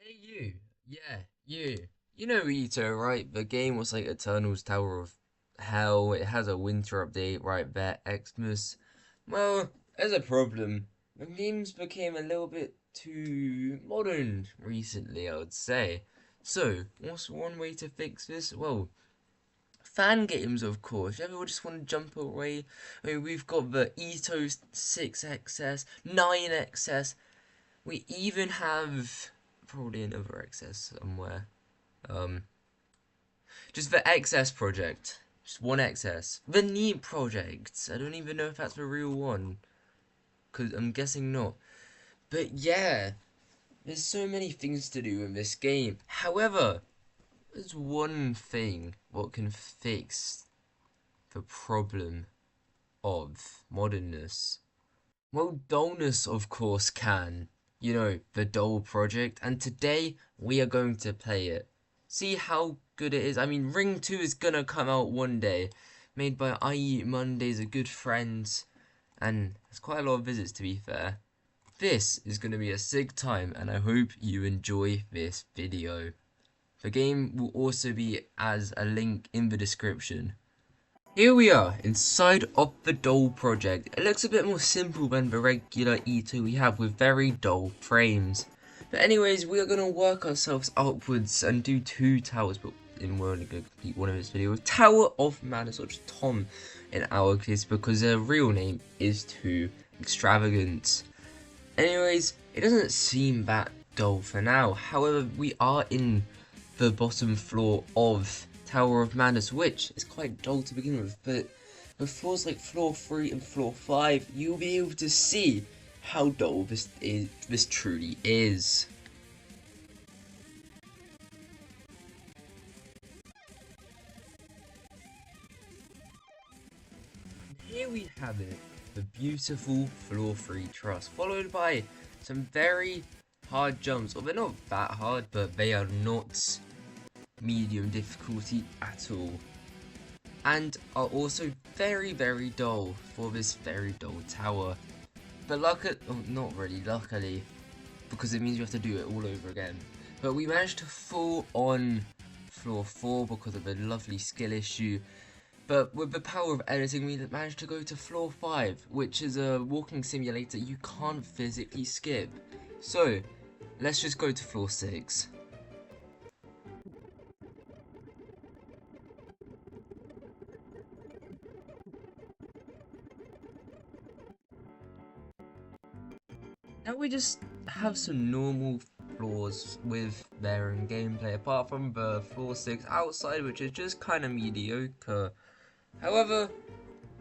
Hey you, yeah, you. You know EToH, right? The game was like Eternal's Tower of Hell. It has a winter update right there, Xmas. Well, there's a problem. The games became a little bit too modern recently, I would say. So, what's one way to fix this? Well, fan games, of course. Everyone just want to jump away. I mean, we've got the EToH 6XS, 9XS. We even have probably another XS somewhere. Um, just the XS project. Just one XS. The Neat project. I don't even know if that's the real one. Because I'm guessing not. But yeah, there's so many things to do in this game. However, there's one thing what can fix the problem of modernness. Well, dullness, of course, can. You know, the Dull project. And today, we are going to play it. See how good it is. I mean, Ring 2 is gonna come out one day. Made by Ieatmondays, a good friend. And there's quite a lot of visits, to be fair. This is gonna be a sick time, and I hope you enjoy this video. The game will also be as a link in the description. Here we are, inside of the doll project. It looks a bit more simple than the regular E2 we have with very dull frames. But anyways, we are going to work ourselves upwards and do two towers, but we're only going to complete one of this video with Tower of Madness, or just Tom in our case, because their real name is too extravagant. Anyways, it doesn't seem that dull for now. However, we are in the bottom floor of Tower of Madness, which is quite dull to begin with, but with floors like floor 3 and floor 5, you'll be able to see how dull this truly is. Here we have it, the beautiful floor 3 truss, followed by some very hard jumps. Well, they're not that hard, but they are not medium difficulty at all, and are also very dull for this very dull tower. But not really luckily, because it means you have to do it all over again. But we managed to fall on floor 4 because of a lovely skill issue. But with the power of editing, we managed to go to floor 5, which is a walking simulator you can't physically skip. So, let's just go to floor 6. Now we just have some normal floors with their own gameplay, apart from the floor 6 outside, which is just kind of mediocre. However,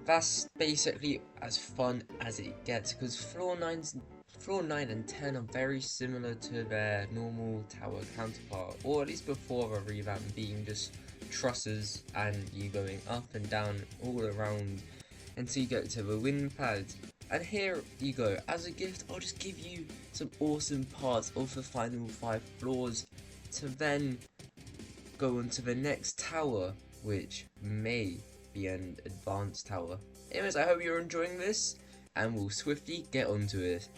that's basically as fun as it gets, because floor 9 and 10 are very similar to their normal tower counterpart, or at least before the revamp, being just trusses and you going up and down all around until you get to the wind pads. And here you go, as a gift I'll just give you some awesome parts of the final 5 floors to then go on to the next tower, which may be an advanced tower. Anyways, I hope you're enjoying this, and we'll swiftly get onto it.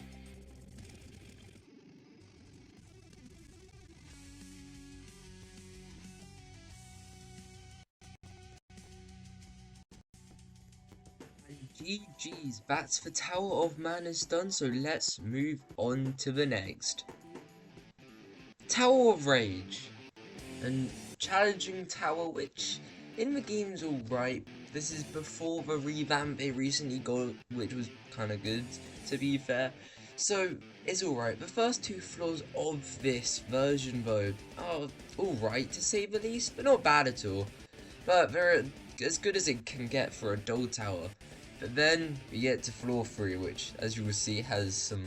GG's, that's the Tower of Madness done, so let's move on to the next. Tower of Rage. And challenging tower, which in the game's alright. This is before the revamp they recently got, which was kind of good, to be fair. So, it's alright. The first 2 floors of this version, though, are alright to say the least, but not bad at all. But they're as good as it can get for a dull tower. But then we get to floor 3, which, as you will see, has some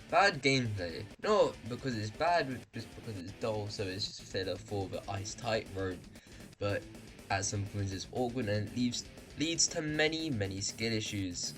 bad gameplay. Not because it's bad, but just because it's dull, so it's just filler for the ice tight rope. But at some points it's awkward, and it leads to many skill issues.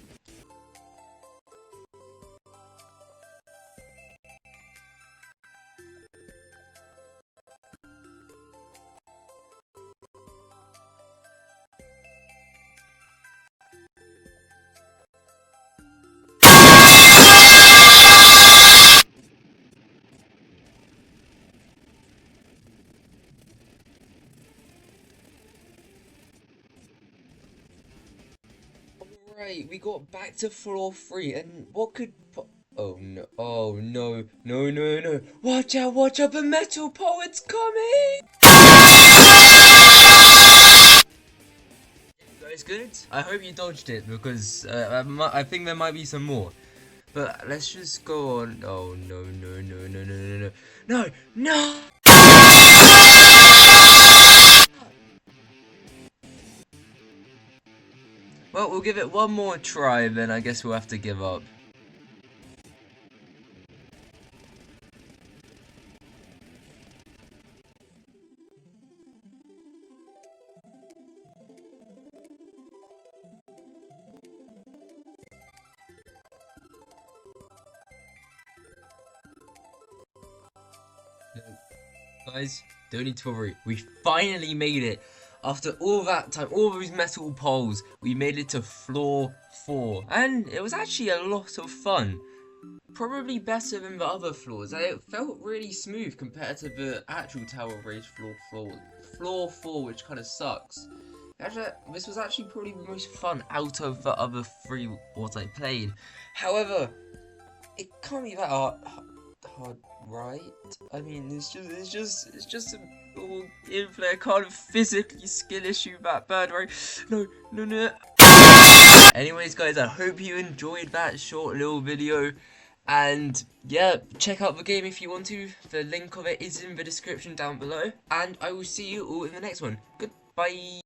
Right, we got back to floor 3, and what could oh no, oh no, no, no, no. Watch out, the metal poet's coming! You guys good? I hope you dodged it, because I think there might be some more. But let's just go on. Oh no, no, no, no, no, no, no. No, no! Well, we'll give it one more try, then I guess we'll have to give up. Guys, don't need to worry. We finally made it. After all that time, all those metal poles, we made it to floor 4. And it was actually a lot of fun. Probably better than the other floors. It felt really smooth compared to the actual Tower of Rage floor 4, which kind of sucks. Actually, this was actually probably the most fun out of the other 3 what I played. However, it can't be that hard, right? I mean, it's just a little gameplay. I can't physically skill issue that bad, right? No, no, no. Anyways, guys, I hope you enjoyed that short little video. And yeah, check out the game if you want to. The link of it is in the description down below. And I will see you all in the next one. Goodbye.